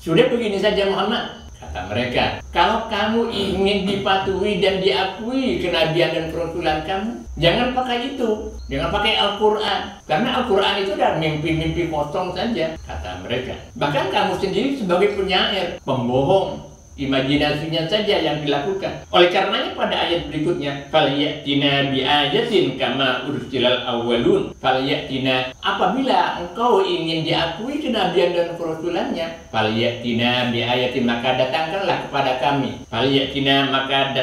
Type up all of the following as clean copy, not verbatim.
Sudah begini saja Muhammad, kata mereka, kalau kamu ingin dipatuhi dan diakui kenabian dan kerasulan kamu, jangan pakai itu, jangan pakai Al-Quran. Karena Al-Quran itu adalah mimpi-mimpi kosong saja, kata mereka. Bahkan kamu sendiri sebagai penyair, pembohong, imajinasinya saja yang dilakukan. Oleh karenanya pada ayat berikutnya, falyatina biayatin kama ursilal awwalun. Falyatina, apabila engkau ingin diakui kenabian dan kerasulannya, falyatina biayatin, maka datangkanlah kepada kami. Falyatina, maka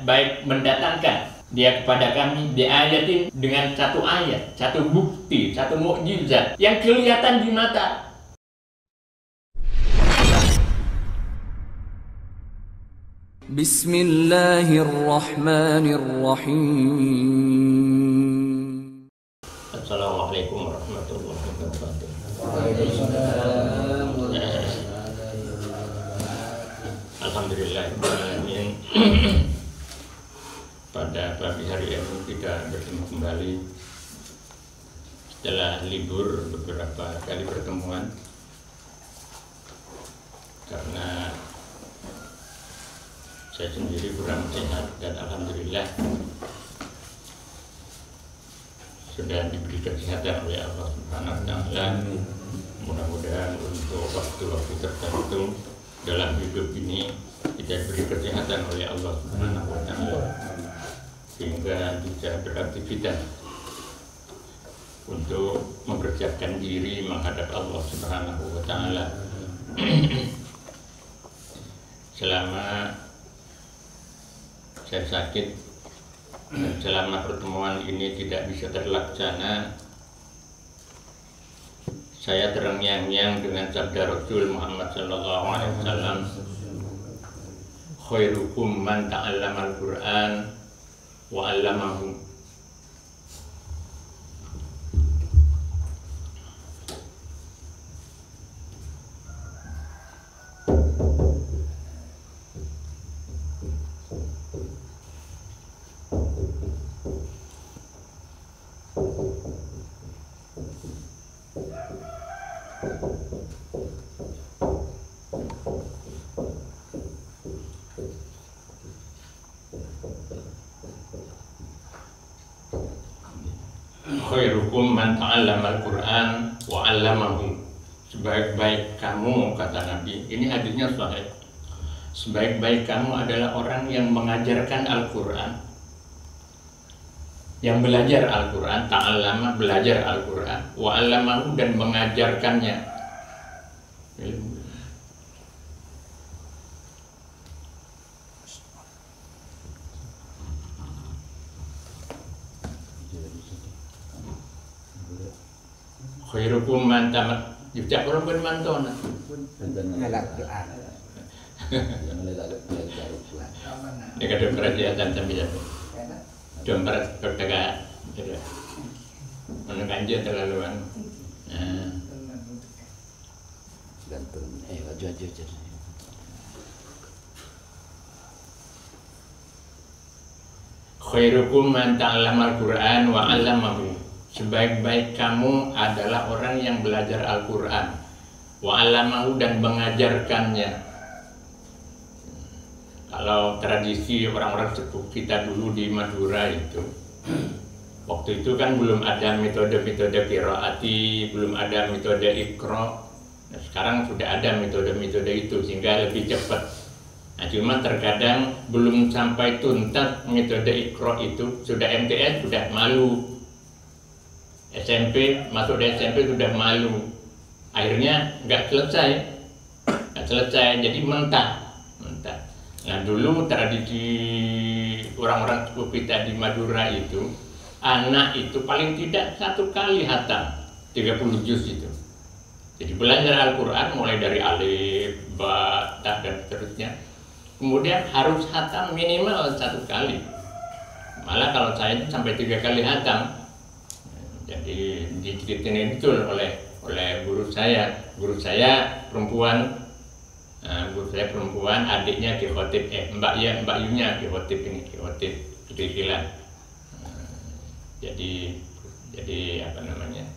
baik mendatangkan dia kepada kami biayatin, dengan satu ayat, satu bukti, satu mukjizat yang kelihatan di mata. Bismillahirrahmanirrahim. Assalamualaikum warahmatullahi wabarakatuh. Alhamdulillahirrahmanirrahim. Pada pagi hari ini kita bertemu kembali setelah libur beberapa kali pertemuan karena saya sendiri kurang sehat dan alhamdulillah sudah diberi kesehatan oleh Allah Subhanahu wa taala. Mudah-mudahan untuk waktu-waktu tertentu dalam hidup ini kita diberi kesehatan oleh Allah Subhanahu wa taala sehingga bisa beraktivitas untuk mempersiapkan diri menghadap Allah Subhanahu wa taala. Selama saya sakit dan selama pertemuan ini tidak bisa terlaksana, saya terngiang-ngiang dengan sabda Rasul Muhammad sallallahu alaihi wasallam, khairukum man ta'allama al-Qur'an wa 'allamahu. Khairukum man ta'allama al-Qur'an wa 'allamahu. Sebaik-baik kamu, kata Nabi, ini hadisnya sahih. Sebaik-baik kamu adalah orang yang mengajarkan Al-Qur'an, yang belajar Al-Qur'an, ta'allama, belajar Al-Qur'an, wa 'allamahu, dan mengajarkannya. Khairukum man tamat yujak orang bermantona. Ini ada kerajaan sambil dompet bertegak, menengah terlaluan. Khairukum man ta'allama al-Qur'an wa 'allamahu. Sebaik-baik kamu adalah orang yang belajar Al-Quran, wa 'allamahu, dan mengajarkannya. Kalau tradisi orang-orang sepuh kita dulu di Madura itu, waktu itu kan belum ada metode-metode qiraati, belum ada metode Iqra. Nah, sekarang sudah ada metode-metode itu sehingga lebih cepat. Nah, cuma terkadang belum sampai tuntas metode Iqra itu, sudah MTS sudah malu. SMP, masuk di SMP sudah malu, akhirnya nggak selesai, jadi mentah. Nah, dulu tradisi orang-orang sepuh kita di Madura itu, anak itu paling tidak 1 kali hatam 30 juz itu. Jadi belajar Al-Quran mulai dari alif, ba, ta, dan seterusnya. Kemudian harus hatam minimal 1 kali. Malah kalau saya sampai 3 kali hatam. Jadi diceritain itu oleh guru saya perempuan, adiknya Ki Khotib, Mbak Yunya Ki Khotib Ketikilan. Jadi apa namanya,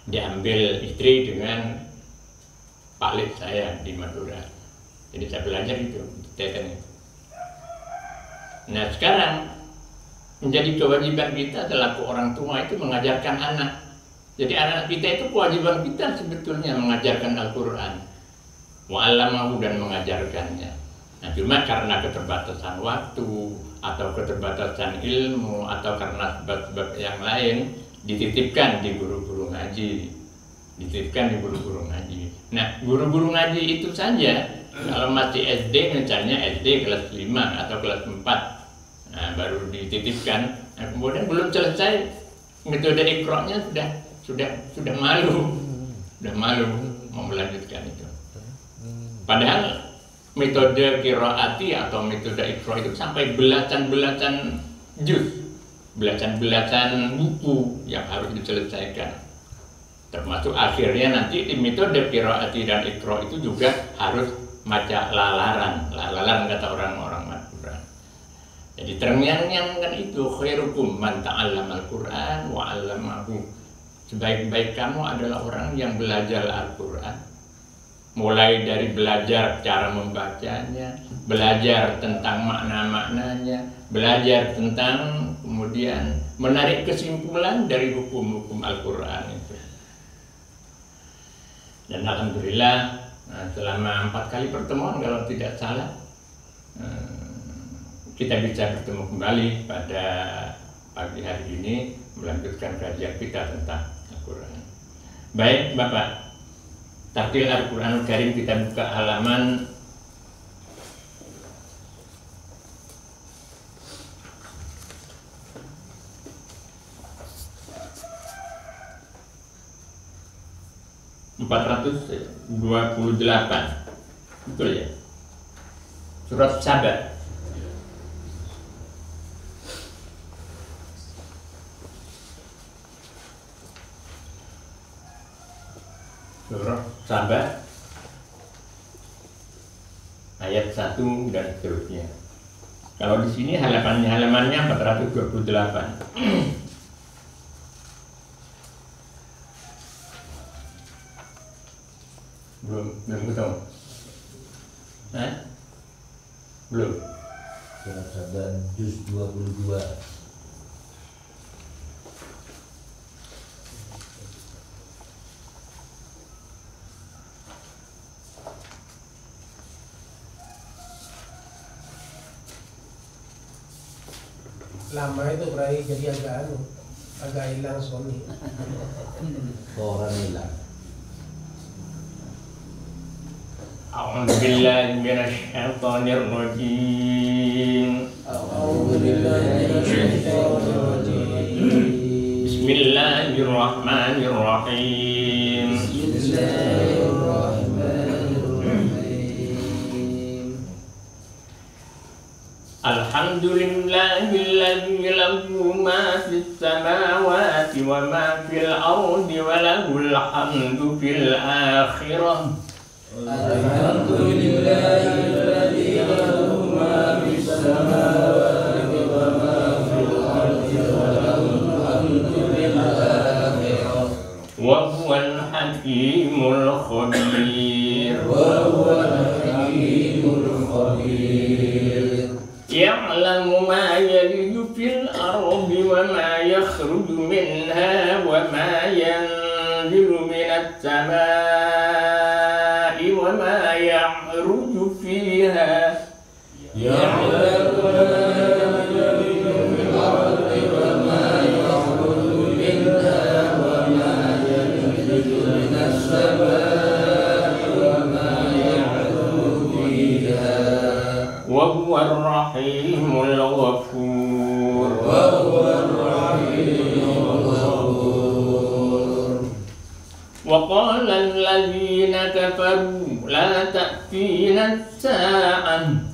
diambil istri dengan Pak Lid saya di Madura. Jadi saya belajar itu, teten itu. Nah sekarang menjadi kewajiban kita selaku orang tua itu mengajarkan anak. Jadi anak kita itu kewajiban kita sebetulnya mengajarkan Al-Quran, wa'allamahu dan mengajarkannya. Nah cuma karena keterbatasan waktu atau keterbatasan ilmu atau karena sebab-sebab yang lain dititipkan di guru-guru ngaji, Nah guru-guru ngaji itu saja kalau masih SD misalnya SD kelas 5 atau kelas 4, nah baru dititipkan. Nah, kemudian belum selesai metode Iqra-nya sudah malu mau melanjutkan itu. Padahal metode qiraati atau metode Iqra itu sampai belasan-belasan juz, belasan-belasan buku yang harus diselesaikan. Termasuk akhirnya nanti di metode qiraati dan Iqra itu juga harus maca lalaran kata orang-orang Madura. Jadi terngiang-ngiangkan itu khairukum man ta'allama al-Qur'an wa 'allamahu. Sebaik-baik kamu adalah orang yang belajar Al-Qur'an. Mulai dari belajar cara membacanya, belajar tentang makna-maknanya, belajar tentang kemudian menarik kesimpulan dari hukum-hukum Al-Qur'an itu. Dan alhamdulillah selama 4 kali pertemuan kalau tidak salah kita bisa bertemu kembali pada pagi hari ini melanjutkan kajian kita tentang Al-Quran. Baik Bapak, Tartil Al-Quranul Karim kita buka halaman 428, betul ya? Surat Saba. Surah Saba ayat 1 dan seterusnya. Kalau di sini halamannya 428. Belum ketemu. Belum. Surat Saba juz 22. Lama itu berarti jadi agak hilang suami. Orang hilang. A'udzu billahi minasyaitonir rajim. Bismillahirrahmanirrahim. Alhamdulillahilladzi lahu ma fis samawati wa ma fil ardi wa lahul hamdu fil akhirah. Alhamdulillahilladzi lahu ma fis samawati wa ma fil ardi wa lahul hamdu fil akhirah. Wa huwal hakimul khabir. Ya'lamu ma yaliju fil ardi wa ma yakhruju minha wa ma yanzilu minas samaa'i wa ma ya'ruju fiha. Ya'lamu ma yaliju fil ardi wa ma yakhruju minha wa ma yanzilu minas samaa'i wa ma ya'ruju fiha. Wa huwa ar-rahimul ghafur. وقال الذين كفروا لا تأتينا الساعة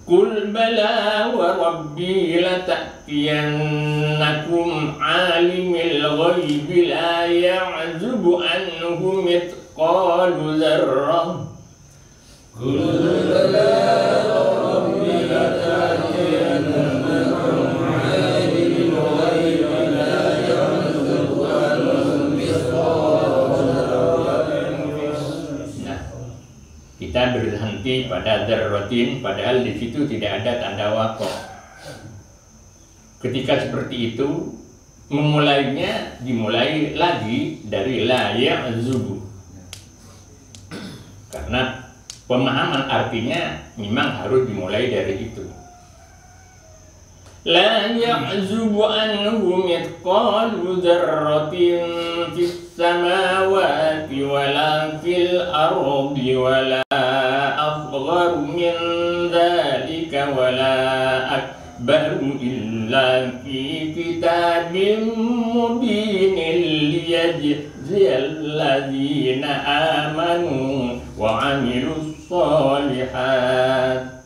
قل بلى وربي لتأتينكم عالم الغيب لا يعزب عنه مثقال ذرة berhenti pada dzarratin, padahal di situ tidak ada tanda waqaf. Ketika seperti itu, dimulai lagi dari la ya'zubu. Karena pemahaman artinya memang harus dimulai dari itu. La ya'zubu anhu mithqalu dzarratin fis samawati wala fil ardi wala asgharu min dzalika wala akbaru illa fi kitabim mubinin liyajziyal ladzina amanu wa 'amilus shalihat.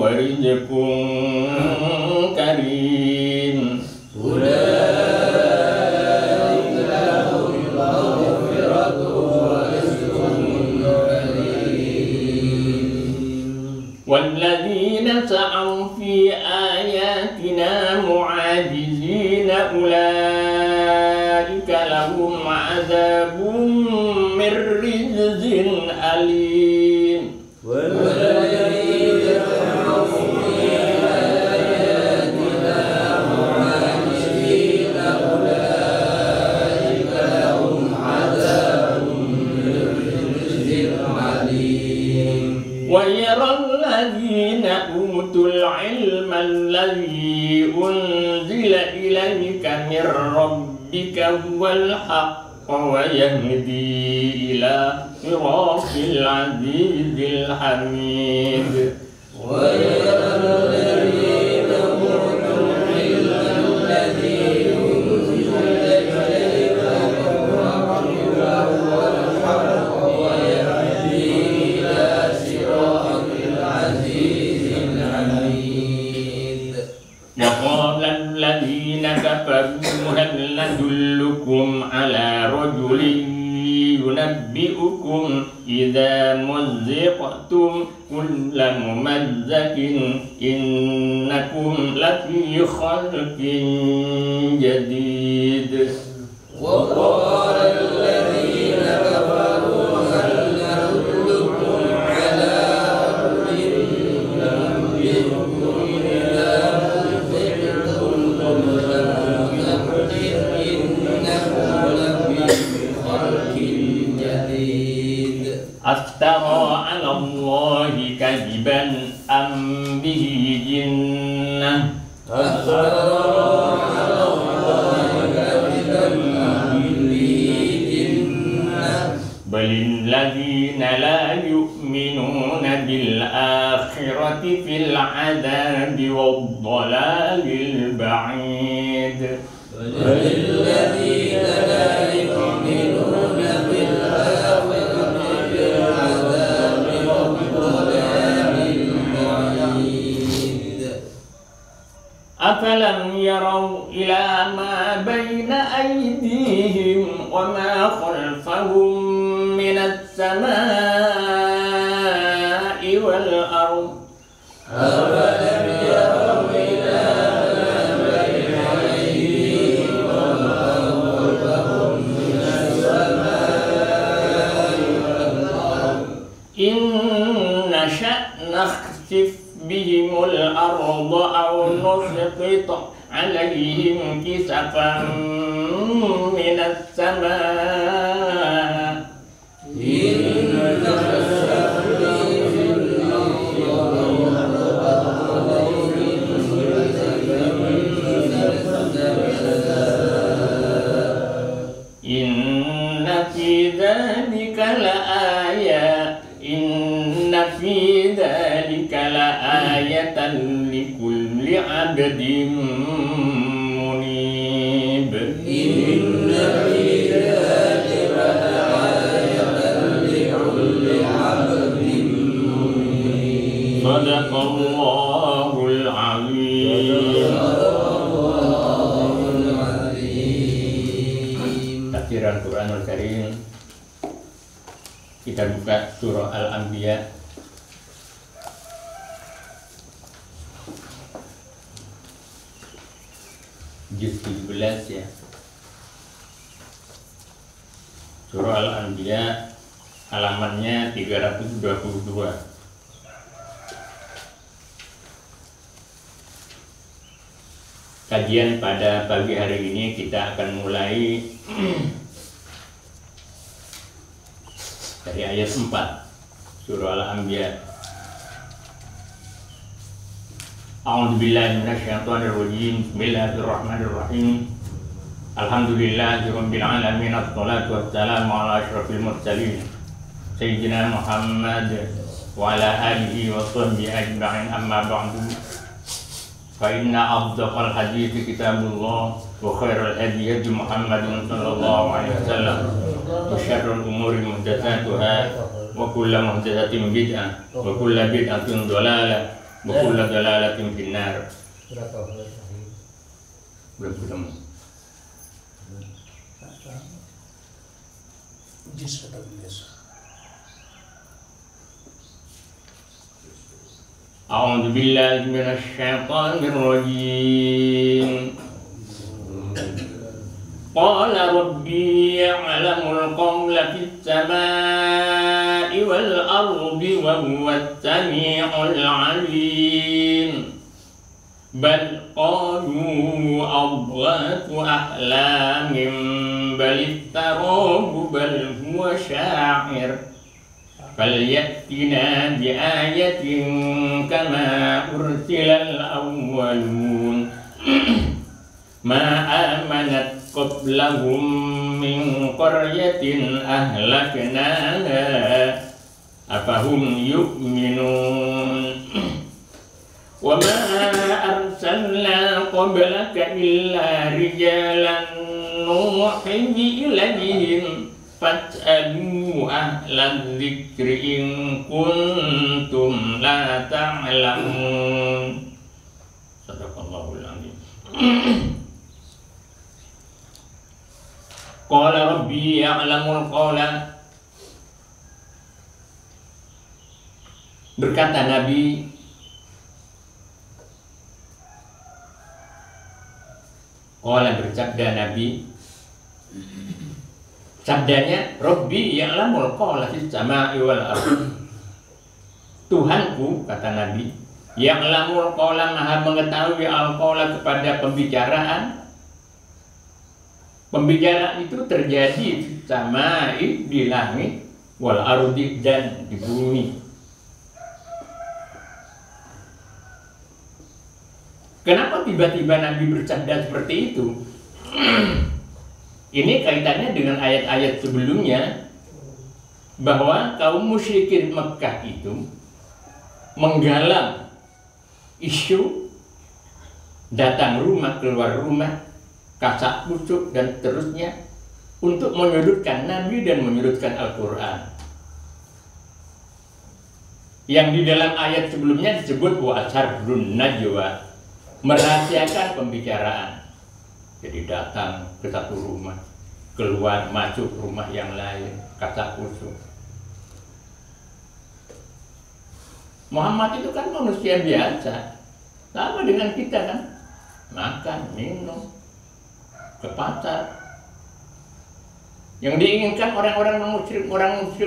Wa rizqun karim. Walladzina sa'u fi ayatina mu'ajizina ulaika lahum 'adzabun min rizqin alim. وَيَرَى الَّذِينَ أُوتُوا الْعِلْمَ الَّذِي أُنْزِلَ إِلَيْكَ مِنْ رَبِّكَ هُوَ الْحَقُّ وَيَهْدِي إِلَى صِرَاطِ الْعَزِيزِ الْحَمِيدِ. هل ندلكم على رجل ينبئكم إذا مزقتم كل ممزق إنكم لفي خلق جديد. وقال الذين كفروا هل ندلكم على رجل ينبئكم إذا مزقتم أفترى على الله كذبا أم به جنة بل الذين لا يؤمنون بالآخرة في العذاب والضلال البعيد. الذين لا يؤمنون بالآخرة في العذاب والضلال البعيد. أفلم يروا إلى ما بين أيديهم وما خلفهم من السماء والأرض أفلم يروا إلى إن نشأ نخسف بهم الأرض أو نسقط عليهم كسفا من السماء إن نشأ إن في ذلك لآية في ذلك لآية لكل عبد منيب. إن في ذلك Al-Quranul Karim. Kita buka surah Al-Anbiya juz 17 ya. Surah Al-Anbiya halamannya 322. Kajian pada pagi hari ini kita akan mulai dari ayat 4 surah Al-Anbiya. A'udzubillahi minasyaitonirrajim. Bismillahirrahmanirrahim. Alhamdulillahirabbil alamin. Wassalatu wassalamu ala asyrafil mursalin sayyidina Muhammad wa ala alihi wa sahbihi ajma'in. Amma ba'du. Fa inna afdhal hadithi kitabullah wa khairal hadi hadi Muhammadin sallallahu alaihi wasallam wa syarrul umuri muhdatsatuha wa kullu muhdatsatin bid'ah wa kullu bid'atin dhalalah wa kullu dhalalatin finnar. Belum ketemu. Juz 14. A'udzu billahi minasy syaithanir rajim. Qala rabbi ya'lamul qawla fis samaa'i wal ardi wa huwas samii'ul 'aliim. Bal qalu adghathu ahlamin bal iftarahu bal huwa sya'ir. فَلْيَأْتِنَا بِآيَةٍ كَمَا أُرْسِلَ الْأَوَّلُونَ مَا آمَنَتْ قَبْلَهُمْ مِنْ قَرْيَةٍ أَهْلَكْنَاهَا أَفَهُمْ يُؤْمِنُونَ وَمَا أَرْسَلْنَا قَبْلَكَ إِلَّا رِجَالًا نُوحِي إِلَيْهِمْ Fas'alu ahlan dzikri in kuntum la ta'lamun. Sadaqallahul azim. Qala rabbi ya'lamul qawla. Berkata Nabi, qala bersabda Nabi, sabdanya Rabbi ya'lamul qawla fis samaa'i wal ardh. Tuhanku, kata Nabi, ya'lamul qawla, maha mengetahui al-qawla kepada pembicaraan. Pembicaraan itu terjadi fis samaa'i, di langit, wal ardh, dan di bumi. Kenapa tiba-tiba Nabi bersabda seperti itu? Ini kaitannya dengan ayat-ayat sebelumnya, bahwa kaum musyrikin Mekah itu menggalang isu datang rumah, keluar rumah, kasak kusuk dan seterusnya untuk menyudutkan Nabi dan menyudutkan Al-Quran. Yang di dalam ayat sebelumnya disebut wa asarrun najwa, merahasiakan pembicaraan. Jadi datang ke satu rumah, keluar masuk rumah yang lain, kasak kusuk. Muhammad itu kan manusia biasa, sama dengan kita kan, makan, minum, ke pasar. Yang diinginkan orang musyrik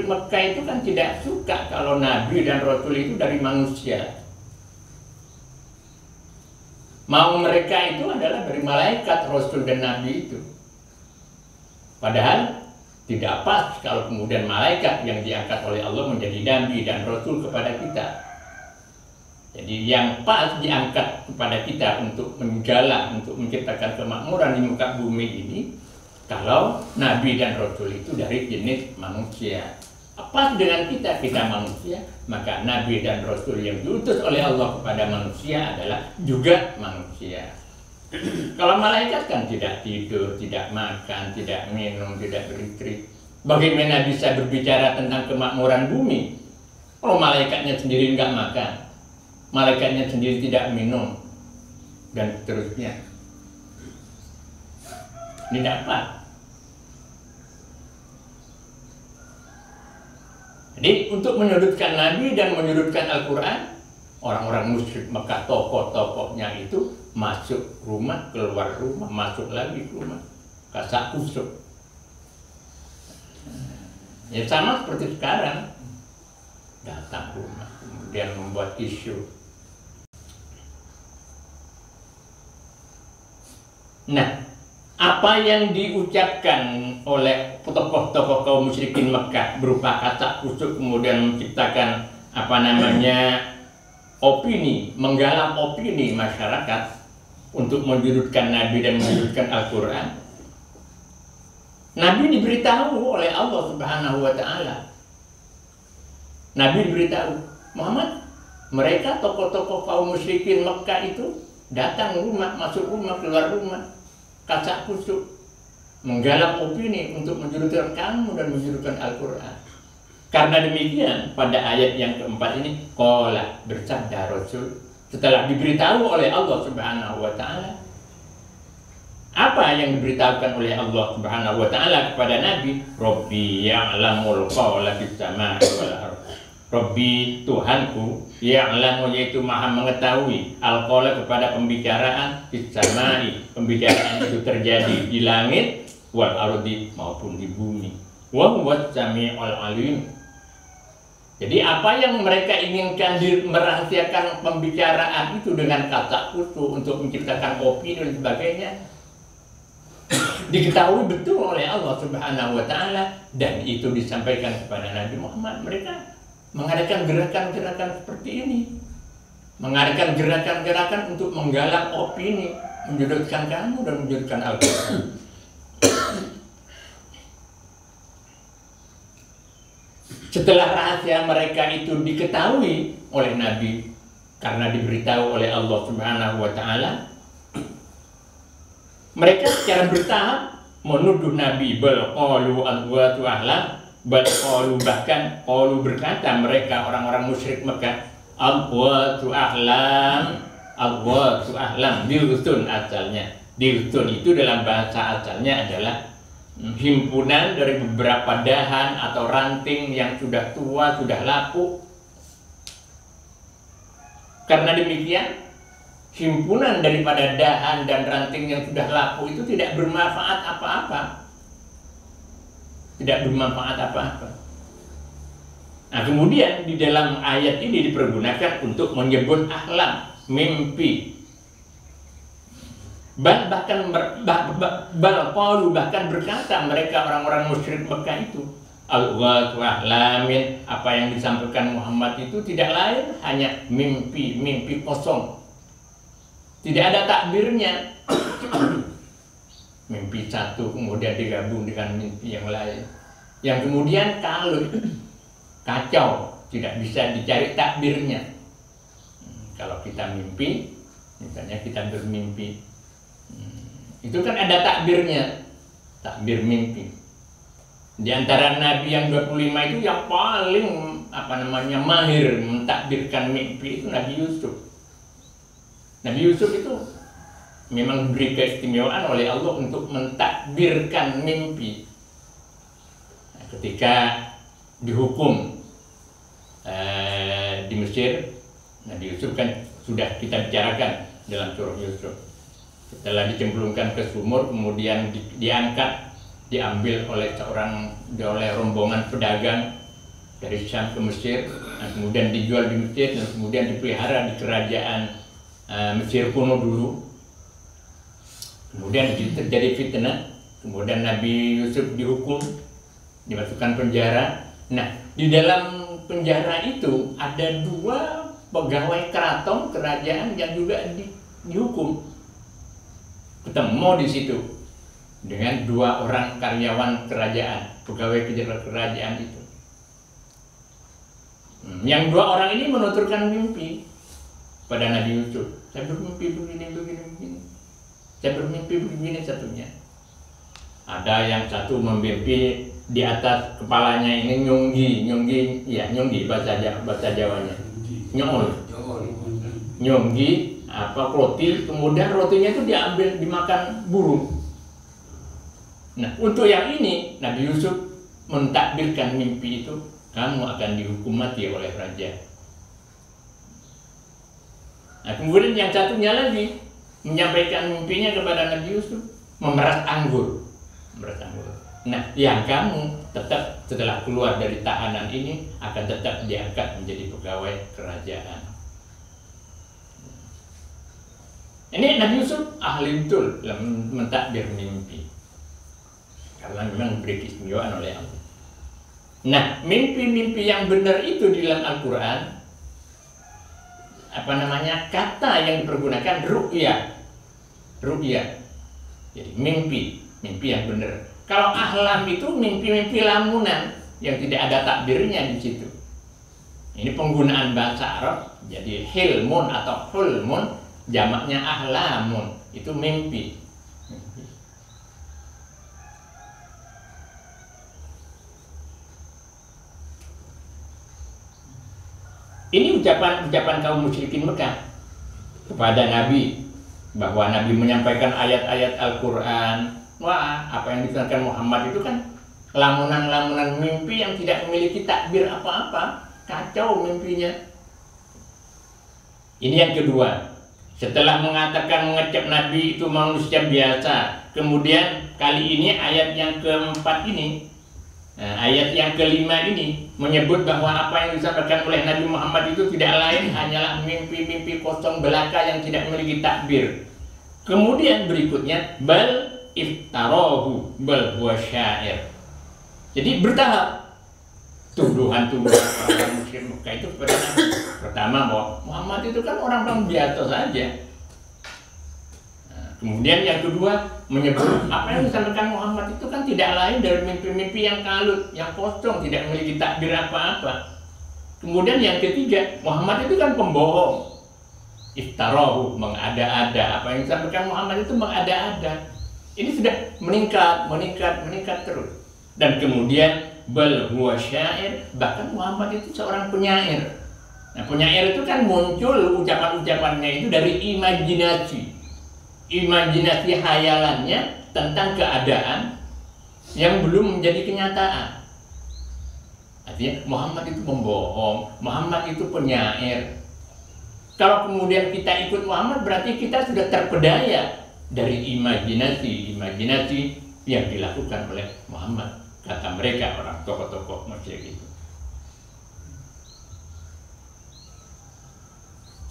Mekah itu kan tidak suka kalau Nabi dan Rasul itu dari manusia. Mau mereka itu adalah dari malaikat, Rasul dan Nabi itu. Padahal tidak pas kalau kemudian malaikat yang diangkat oleh Allah menjadi Nabi dan Rasul kepada kita. Jadi yang pas diangkat kepada kita untuk menggalang, untuk menciptakan kemakmuran di muka bumi ini, kalau Nabi dan Rasul itu dari jenis manusia. Pas dengan kita manusia, maka Nabi dan Rasul yang diutus oleh Allah kepada manusia adalah juga manusia. Kalau malaikat kan tidak tidur, tidak makan, tidak minum, tidak berzikir. Bagaimana bisa berbicara tentang kemakmuran bumi? Kalau malaikatnya sendiri nggak makan, malaikatnya sendiri tidak minum, dan seterusnya. Ini dapat. Jadi untuk menyudutkan Nabi dan menyudutkan Al-Quran, orang-orang musyrik Mekah, tokoh-tokohnya itu masuk rumah, keluar rumah, masuk lagi ke rumah, kasak kusuk. Ya sama seperti sekarang, datang rumah, kemudian membuat isu. Nah, apa yang diucapkan oleh tokoh-tokoh kaum musyrikin Mekah berupa kasak kusuk, kemudian menciptakan opini, menggalang opini masyarakat untuk menyudutkan Nabi dan menyudutkan Al-Quran. Nabi diberitahu oleh Allah Subhanahu wa Ta'ala. Nabi diberitahu, Muhammad, mereka tokoh-tokoh kaum musyrikin Mekah itu datang rumah, masuk rumah, keluar rumah, kasak kusuk, menggalang opini untuk menjudutkan kamu dan menjudutkan Al-Quran. Karena demikian, pada ayat yang keempat ini, qala, bersabda Rasul, setelah diberitahu oleh Allah Subhanahu wa Ta'ala. Apa yang diberitahukan oleh Allah Subhanahu wa Ta'ala kepada Nabi? Rabbi ya'lamul qawla fis samaa'i wal ardh. Rabbi, Tuhanku, ya'lamu, yaitu maha mengetahui, al-qawla, kepada pembicaraan, fis samaa'i, pembicaraan itu terjadi di langit, wal ardi, maupun di bumi. Wa huwas sami'ul alim. Jadi apa yang mereka inginkan merahasiakan pembicaraan itu dengan kata kusuk untuk menciptakan opini dan sebagainya, diketahui betul oleh Allah Subhanahu wa Ta'ala, dan itu disampaikan kepada Nabi Muhammad. Mereka mengadakan gerakan-gerakan seperti ini, mengadakan gerakan-gerakan untuk menggalang opini, menjudutkan kamu dan menjudutkan Al-Quran. Setelah rahasia mereka itu diketahui oleh Nabi karena diberitahu oleh Allah Subhanahu wa Ta'ala, mereka secara bertahap menuduh Nabi, bal qalu al-ghatu ahlam, bal qalu, bahkan qalu, berkata mereka orang-orang musyrik Mekah, al-ghatu ahlam, al-ghatu ahlam, dilutun asalnya. Dilutun itu dalam bahasa asalnya adalah himpunan dari beberapa dahan atau ranting yang sudah tua, sudah lapuk. Karena demikian, himpunan daripada dahan dan ranting yang sudah lapuk itu tidak bermanfaat apa-apa. Tidak bermanfaat apa-apa. Nah, kemudian di dalam ayat ini dipergunakan untuk menyebut ahlam, mimpi. Bahkan berkata mereka orang-orang musyrik Mekah itu, al-ghatu ahlamin, apa yang disampaikan Muhammad itu tidak lain hanya mimpi kosong, tidak ada takbirnya. Mimpi satu kemudian digabung dengan mimpi yang lain, yang kemudian kalau kacau, tidak bisa dicari takbirnya. Kalau kita mimpi, misalnya kita bermimpi, itu kan ada takbirnya, takbir mimpi. Di antara nabi yang 25 itu yang paling mahir mentakbirkan mimpi itu Nabi Yusuf. Nabi Yusuf itu memang diberi keistimewaan oleh Allah untuk mentakbirkan mimpi. Nah, ketika dihukum di Mesir, Nabi Yusuf kan sudah kita bicarakan dalam surah Yusuf. Setelah dicemplungkan ke sumur, kemudian diangkat, diambil oleh rombongan pedagang dari Syam ke Mesir, dan kemudian dijual di Mesir, dan kemudian dipelihara di kerajaan Mesir kuno dulu. Kemudian terjadi fitnah, kemudian Nabi Yusuf dihukum, dimasukkan penjara. Nah, di dalam penjara itu ada 2 pegawai keraton kerajaan yang juga dihukum. Ketemu di situ dengan 2 orang karyawan kerajaan, pegawai kerajaan itu. Yang 2 orang ini menuturkan mimpi pada Nabi Yusuf. Saya bermimpi begini. Saya bermimpi begini satunya. Ada yang satu memimpi di atas kepalanya ini nyonggi bahasa Jawanya. Nyonggi roti, kemudian rotinya itu dimakan burung. Nah, untuk yang ini Nabi Yusuf mentakbirkan mimpi itu kamu akan dihukum mati oleh raja. Nah, kemudian yang satunya lagi menyampaikan mimpinya kepada Nabi Yusuf, memeras anggur. Nah, yang kamu tetap setelah keluar dari tahanan ini akan tetap diangkat menjadi pegawai kerajaan. Ini Nabi Yusuf ahli betul dalam mentakbir mimpi, karena memang diberi keistimewaan oleh Allah. Nah, mimpi-mimpi yang benar itu di dalam Al-Quran, kata yang dipergunakan ru'ya. Jadi mimpi yang benar. Kalau ahlam itu mimpi-mimpi lamunan yang tidak ada takbirnya di situ. Ini penggunaan bahasa Arab, jadi hilmun atau hulmun, jamaknya ahlamun, itu mimpi. Ini ucapan kaum musyrikin Mekah kepada Nabi, bahwa Nabi menyampaikan ayat-ayat Al-Quran. Wah, apa yang diterangkan Muhammad itu kan lamunan-lamunan mimpi yang tidak memiliki takbir apa-apa, kacau mimpinya. Ini yang kedua. Setelah mengatakan mengecap Nabi itu manusia biasa, kemudian kali ini ayat yang keempat ini, ayat yang kelima ini menyebut bahwa apa yang disampaikan oleh Nabi Muhammad itu tidak lain hanyalah mimpi-mimpi kosong belaka yang tidak memiliki takbir. Kemudian berikutnya bal iftarahu bal huwa syair. Jadi bertahap tuduhan-tuduhan orang musyrik Mekah itu kepada Nabi. Pertama, bahwa Muhammad itu kan orang-orang biasa saja. Nah, kemudian yang kedua menyebut apa yang disampaikan Muhammad itu kan tidak lain dari mimpi-mimpi yang kalut, yang kosong, tidak memiliki takbir apa-apa. Kemudian yang ketiga, Muhammad itu kan pembohong. Iftarahu, mengada-ada. Apa yang disampaikan Muhammad itu mengada-ada. Ini sudah meningkat terus. Dan kemudian bal huwa syair, bahkan Muhammad itu seorang penyair. Nah, penyair itu kan muncul ucapan-ucapannya itu dari imajinasi hayalannya tentang keadaan yang belum menjadi kenyataan. Artinya Muhammad itu pembohong, Muhammad itu penyair. Kalau kemudian kita ikut Muhammad, berarti kita sudah terpedaya dari imajinasi yang dilakukan oleh Muhammad, kata mereka orang tokoh-tokoh musyrik itu.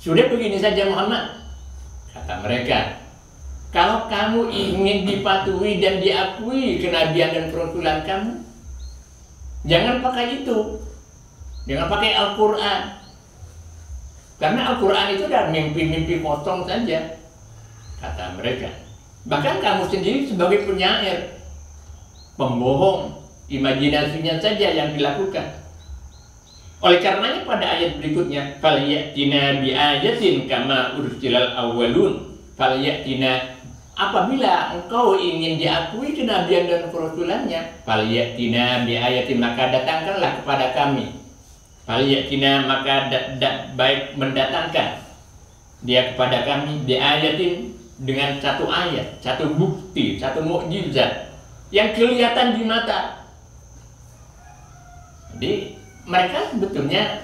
Sudah begini saja Muhammad, kata mereka, kalau kamu ingin dipatuhi dan diakui kenabian dan kerasulan kamu, jangan pakai itu, jangan pakai Al-Quran, karena Al-Quran itu adalah mimpi-mimpi kosong saja, kata mereka. Bahkan kamu sendiri sebagai penyair, pembohong, imajinasinya saja yang dilakukan. Oleh karenanya pada ayat berikutnya, falyatina biayatin kama ursilal awwalun. Falyatina, apabila engkau ingin diakui kenabian dan kerasulannya, falyatina biayatin, maka datangkanlah kepada kami. Falyatina, maka baik mendatangkan dia kepada kami biayatin, dengan satu ayat, satu bukti, satu mukjizat yang kelihatan di mata. Jadi mereka sebetulnya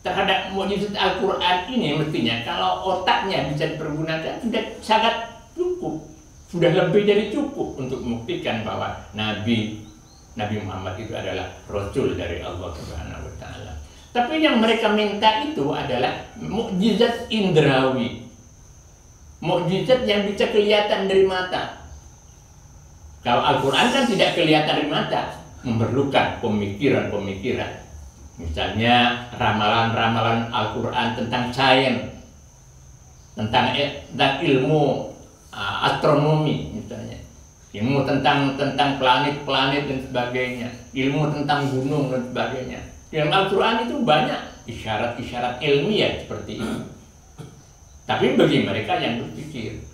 terhadap mukjizat Al-Quran ini mestinya kalau otaknya bisa dipergunakan sudah sangat cukup, sudah lebih dari cukup untuk membuktikan bahwa Nabi Muhammad itu adalah Rasul dari Allah Subhanahu wa Ta'ala. Tapi yang mereka minta itu adalah mukjizat indrawi, mukjizat yang bisa kelihatan dari mata. Kalau Al-Quran kan tidak kelihatan dari mata, memerlukan pemikiran-pemikiran. Misalnya ramalan-ramalan Al-Quran tentang sains, tentang ilmu astronomi misalnya, ilmu tentang planet-planet dan sebagainya, ilmu tentang gunung dan sebagainya. Dalam Al-Quran itu banyak isyarat-isyarat ilmiah seperti itu. Tapi bagi mereka yang berpikir,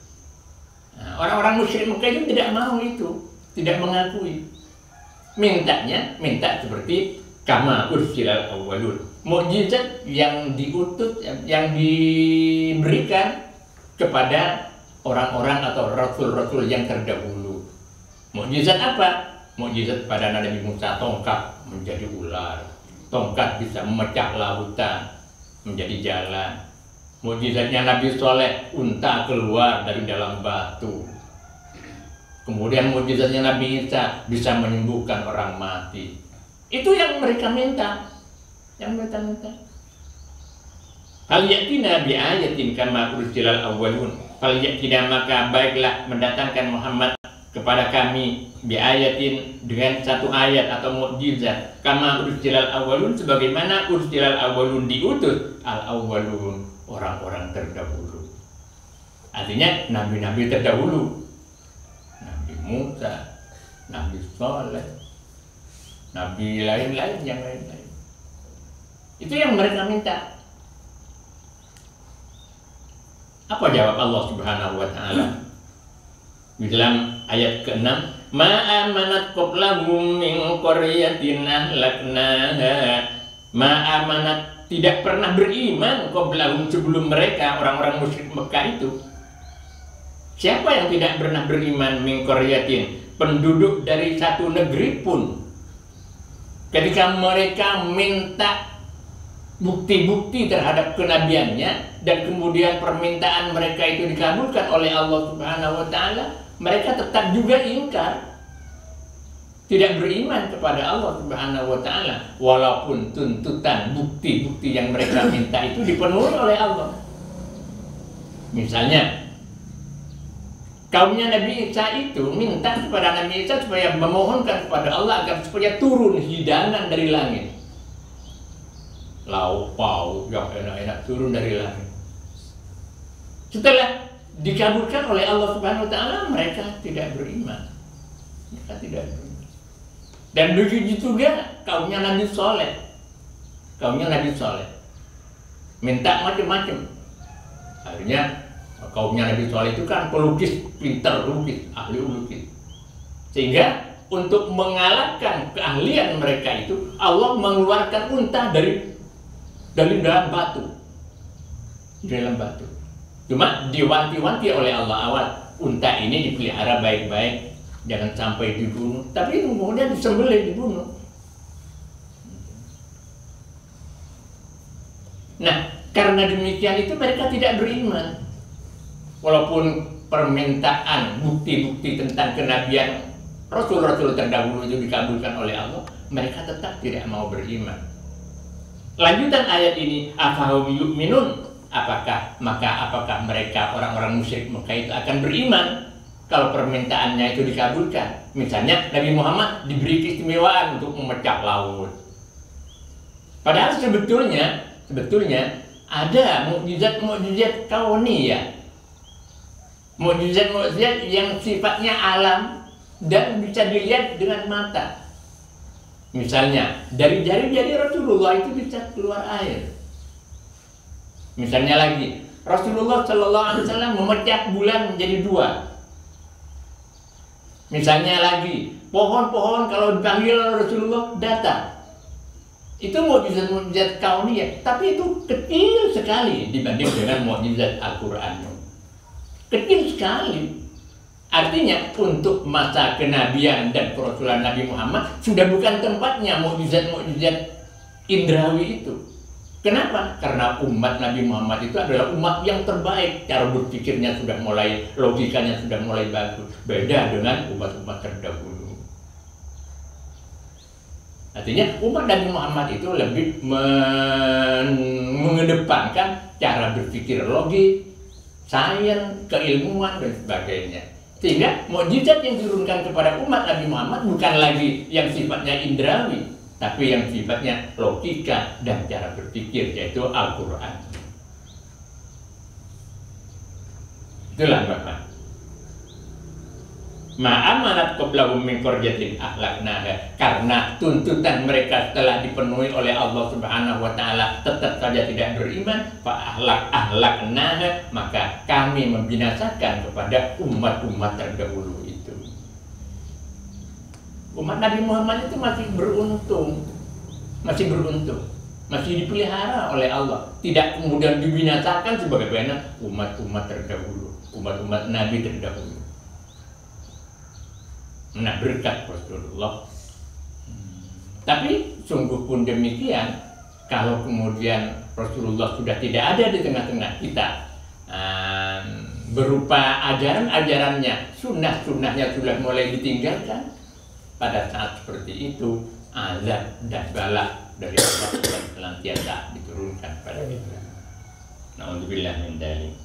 orang-orang musyrik Mekah itu tidak mau itu, tidak mengakui. Minta seperti kama ursilal awwalun, mukjizat yang diutus, yang diberikan kepada orang-orang atau rasul-rasul yang terdahulu. Mukjizat apa? Mukjizat pada Nabi Musa, tongkat menjadi ular. tongkat bisa memecah lautan menjadi jalan. Mukjizatnya Nabi Soleh, unta keluar dari dalam batu. Kemudian mukjizatnya Nabi Isa, bisa menyembuhkan orang mati. Itu yang mereka minta. Yang mereka minta. Hal yatina bi ayatin kama ursilal awwalun. Hal yatina, maka baiklah mendatangkan Muhammad kepada kami bi ayatin, dengan satu ayat atau mukjizat, kama ursilal awwalun, sebagaimana ursilal awwalun diutus al awwalun, orang-orang terdahulu. Artinya nabi-nabi terdahulu, Nabi Musa, Nabi Soleh, nabi lain-lain, yang lain-lain. Itu yang mereka minta. Apa jawab Allah Subhanahu wa taala? Di dalam ayat ke-6, ma amanat qablahum min qaryatin ahlaknaha. Ma amanat, tidak pernah beriman qablahum, sebelum mereka, orang-orang musyrik Mekah itu. Siapa yang tidak pernah beriman? Min qaryatin, penduduk dari satu negeri pun. Ketika mereka minta bukti-bukti terhadap kenabiannya dan kemudian permintaan mereka itu dikabulkan oleh Allah Subhanahu wa taala, mereka tetap juga ingkar, tidak beriman kepada Allah Subhanahu wa taala walaupun tuntutan bukti-bukti yang mereka minta itu dipenuhi oleh Allah. Misalnya kaumnya Nabi Isa itu minta kepada Nabi Isa supaya memohonkan kepada Allah agar supaya turun hidangan dari langit. Lauk pauk yang enak-enak turun dari langit. Setelah dikabulkan oleh Allah Subhanahu wa taala, mereka tidak beriman. Mereka tidak beriman. Dan begitu juga kaumnya Nabi Soleh. Kaumnya Nabi Soleh minta macam-macam. Akhirnya kaumnya Nabi Soleh itu kan pelukis, pintar lukis, ahli lukis. Sehingga untuk mengalahkan keahlian mereka itu, Allah mengeluarkan unta dari dalam batu. Dalam batu. Cuma diwanti-wanti oleh Allah, awas, unta ini dipelihara baik-baik, jangan sampai dibunuh. Tapi kemudian disembelih, dibunuh. Nah, karena demikian itu mereka tidak beriman. Walaupun permintaan bukti-bukti tentang kenabian Rasul-Rasul terdahulu itu dikabulkan oleh Allah, mereka tetap tidak mau beriman. Lanjutan ayat ini, afahum yu'minun, apakah mereka orang-orang musyrik Mekah itu akan beriman kalau permintaannya itu dikabulkan? Misalnya Nabi Muhammad diberi keistimewaan untuk memecah laut. Padahal sebetulnya ada mukjizat kauniyah, mukjizat yang sifatnya alam dan bisa dilihat dengan mata. Misalnya dari jari-jari Rasulullah itu bisa keluar air. Misalnya lagi Rasulullah Shallallahu Alaihi Wasallam memecah bulan menjadi dua. Misalnya lagi pohon-pohon kalau dipanggil Rasulullah datang. Itu mukjizat kauniyah, tapi itu kecil sekali dibanding dengan mukjizat Al-Quran. Kecil sekali. Artinya untuk masa kenabian dan kerasulan Nabi Muhammad sudah bukan tempatnya mukjizat-mukjizat indrawi itu. Kenapa? Karena umat Nabi Muhammad itu adalah umat yang terbaik. Cara berpikirnya sudah mulai, logikanya sudah mulai bagus. Beda dengan umat-umat terdahulu. Artinya umat Nabi Muhammad itu lebih mengedepankan cara berpikir logis, sains, keilmuan dan sebagainya. Sehingga mukjizat yang diturunkan kepada umat Nabi Muhammad bukan lagi yang sifatnya indrawi, tapi yang sifatnya logika dan cara berpikir, yaitu Al-Quran. Itulah Bapak. Ma'amanat qablahum min qaryatin ahlaknaha, karena tuntutan mereka telah dipenuhi oleh Allah Subhanahu wa taala tetap saja tidak beriman, fa ahlaknaha, maka kami membinasakan kepada umat-umat terdahulu itu. Umat Nabi Muhammad itu masih beruntung, masih dipelihara oleh Allah, tidak kemudian dibinasakan sebagaimana umat-umat terdahulu, umat-umat Nabi terdahulu. Nah, berkat Rasulullah Tapi sungguh pun demikian, kalau kemudian Rasulullah sudah tidak ada di tengah-tengah kita, berupa ajaran-ajarannya, sunnah-sunnahnya sudah mulai ditinggalkan, pada saat seperti itu azab dan bala dari Allah yang senantiasa diturunkan pada kita. Na'udzubillah min dzalik.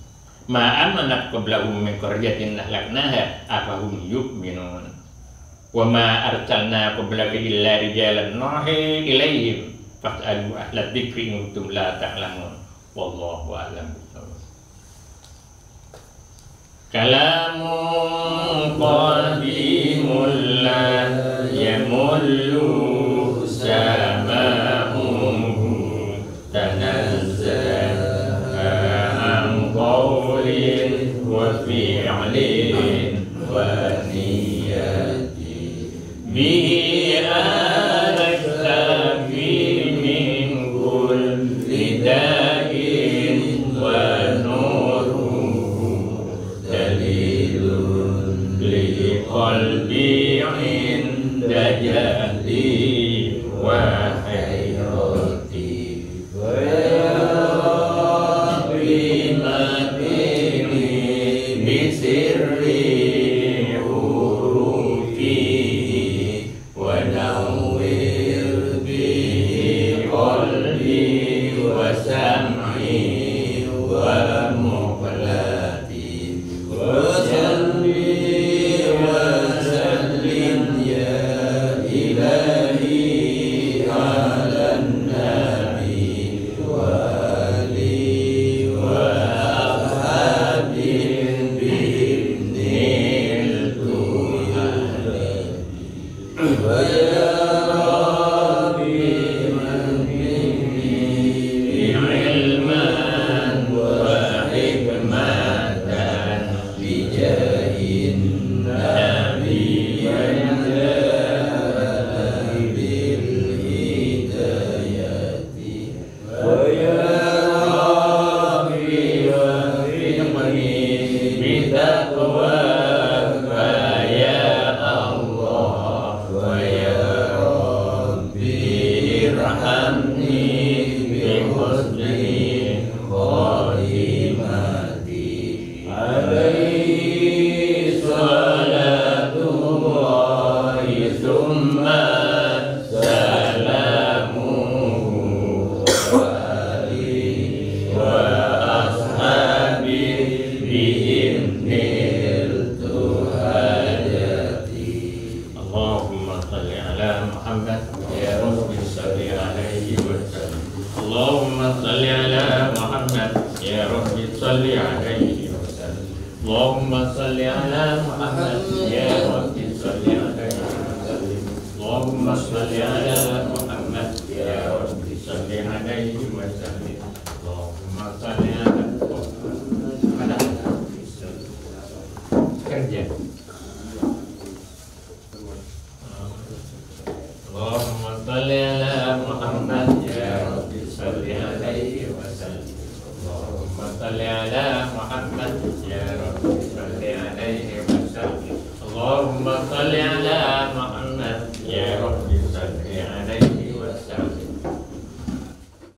Ma amanat qablahum min qaryatin ahlaknaha afahum yu'minun. Wa ma arsalna qablaka illa rijalan nuhi ilaihim fas'alu ahla dzikri in kuntum la ta'lamun. Wallahu a'lam bishawab. Kalamun qadimul la yamullu sama'uhu tanazzaha an qawlin wa fi'lin wa niyatin bihi al-kafi min kulli da'in wa nuruhu dalilun li qalbi 'inda jahli wa hayrati wa ya rabbi matini bi sirri urufi wa nawwir bi qalbi wa sam'i wa muqlati wa salli wa sallim ya ilahi ala nabi wa ali wa ashabi bi'idhnil tuhani wa ya rabbi manni ilman wa hikmatan bi jahin nabi wa bil hidayati wa ya rabbi wa fiqni bi taqwa wa ya Allah wa ya rabbi irhamni bi husni khatimati alaihi salatullahi summa salamuhu wa alihi wa ashabi bi'idhnil tuhajati. Allahumma salli ala Muhammad ya Rabbi salli alaihi wa sallim. Allahumma salli ala Muhammad ya Rabbi salli alaihi wa sallim. Allahumma salli ala Muhammad ya Rabbi salli alaihi wa sallim. Allahumma salli ala Muhammad ya Rabbi salli alaihi wa sallim. Allahumma salli ala Muhammad kerja. Allahumma salli ala Muhammad ya Rabbi salli alaihi wa sallim. Allahumma salli ala Muhammad ya Rabbi salli alaihi wa sallim. Allahumma salli ala Muhammad ya Rabbi salli alaihi